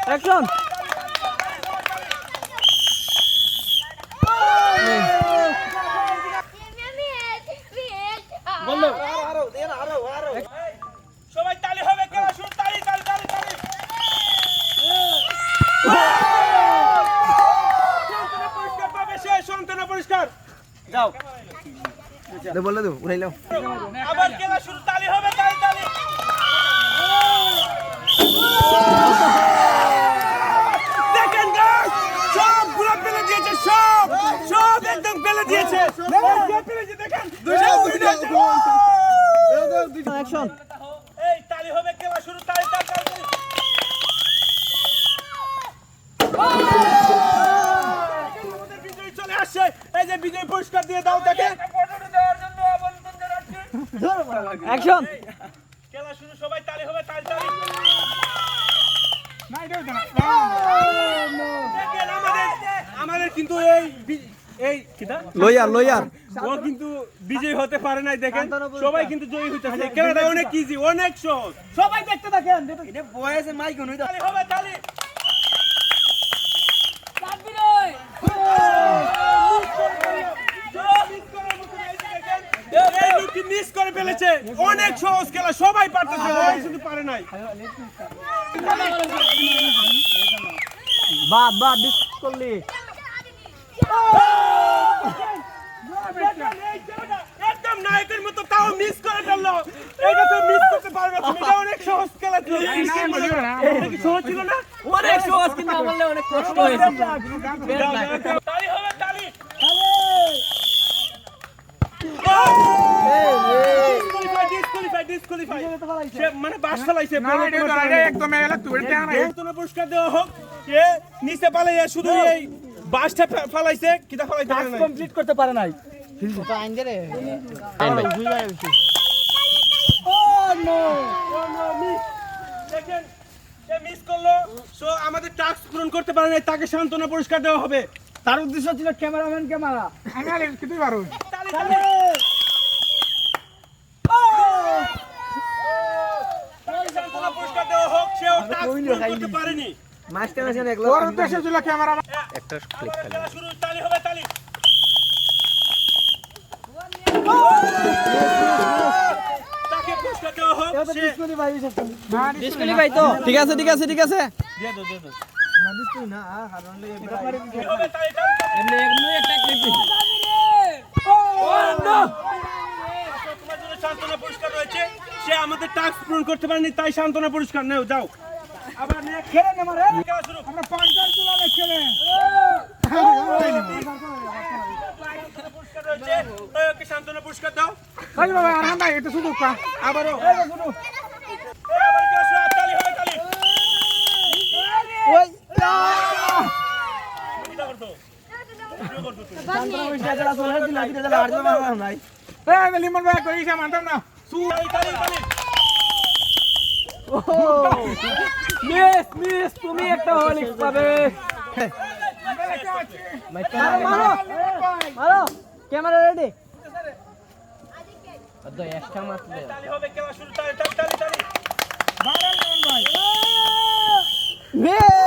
action সবাই তালি হবে খেলা শুরু তালি তালি তালি তালি সন্তানা পুরস্কার পাবে সে সন্তানা পুরস্কার যাও বললে তো উঠাইলাম আবার খেলা শুরু তালি হবে তালি তালি দেখেন গাইস সব গুলো ফেলে দিয়েছে সব সব একদম ফেলে দিয়েছে দেখেন অ্যাকশন এই তালি হবে খেলা শুরু তালি তালি তালি আমাদের বিজয়ী চলে আসছে এই যে বিজয় পুরস্কার দিয়ে দাও তাকে অ্যাকশন খেলা শুরু সবাই তালি হবে তালি তালি দেখেন আমাদের কিন্তু এই কিটা লয়ার ও কিন্তু বিজয় হতে পারে নাই দেখেন সবাই কিন্তু জয়ী হইতেছে খেলাটা অনেক ইজি অনেক সহজ সবাই দেখতে থাকেন এটা বয়সে মাইক হই তালি হবে তালি মিস করে ফেলেছে অনেক সহজ খেলা সবাই পারতেছে ওই শুধু পারে নাই বাদ মিস করলি একদম নায়কের মতো তাও মিস করে ফেললো এটা তো মিস করতে পারবে না এটা অনেক সহজ খেলা ছিল এটা কি সহজ ছিল না অনেক সহজ কিন্তু আমাদের অনেক কষ্ট হয়েছে তালি হবে তালি ডিসকুয়ালিফাই সে মানে বাস ফেলাইছে একদম পুরস্কার দেওয়া হোক কে নিচে পালাইয়া শুধু এই বাসটা ফেলাইছে কিটা ফেলাইতে পারে নাই কমপ্লিট করতে পারে নাই দেখেন সে মিস করলো সো আমাদের টাস্ক পূরণ করতে পারে নাই তাকে সান্ত্বনা পুরস্কার দেওয়া হবে তার উদ্দেশ্য ছিল ক্যামেরাম্যানকে মারা কিছু পারো তালি তালি তাকে সান্ত্বনা পুরস্কার দেওয়া হোক সেও টাস্ক পূরণ করতে পারেনি মাস্টার আছেন একলা ওর উদ্দেশ্য ছিল ক্যামেরা একটা ক্লিক খেলা শুরু তালি হবে তালি তাকে পুরস্কার দেওয়া হোক সে ডিসকুয়ালিফাই তো ঠিক আছে দিয়ে দাও না কারণ তালি হবে তালি তালি এমনি একটা ক্লিপ দিছি তোমার জন্য সান্ত্বনা পুরস্কার রয়েছে সে আমাদের টাস্ক পূরণ করতে পারেনি তাই সান্ত্বনা পুরস্কার নাও যাও আবার নেক্সট খেলে নে মারে খেলা শুরু আমরা 50 জুলাই খেলে পুরস্কার রয়েছে ওকে সান্ত্বনা পুরস্কার দাও ভাই বাবা আর হান্ডা এটা শুধু কা আবারও আবার খেলা শুরু তালি হবে তালি ওই এটা করতো শান্তনা বসে আছে চলে দিন আগে দিলে আর জমা নাই এই লিমন ভাই কই ইসা মানতাম না তালি তালি তালি মিস তুমি একটা হলিক্স পাবে মারো ক্যামেরা রেডি আদো এক্সট্রা মারতে দে তালি হবে খেলা শুরু তালি তালি তালি তালি ভাইরাল লিমন ভাই মিস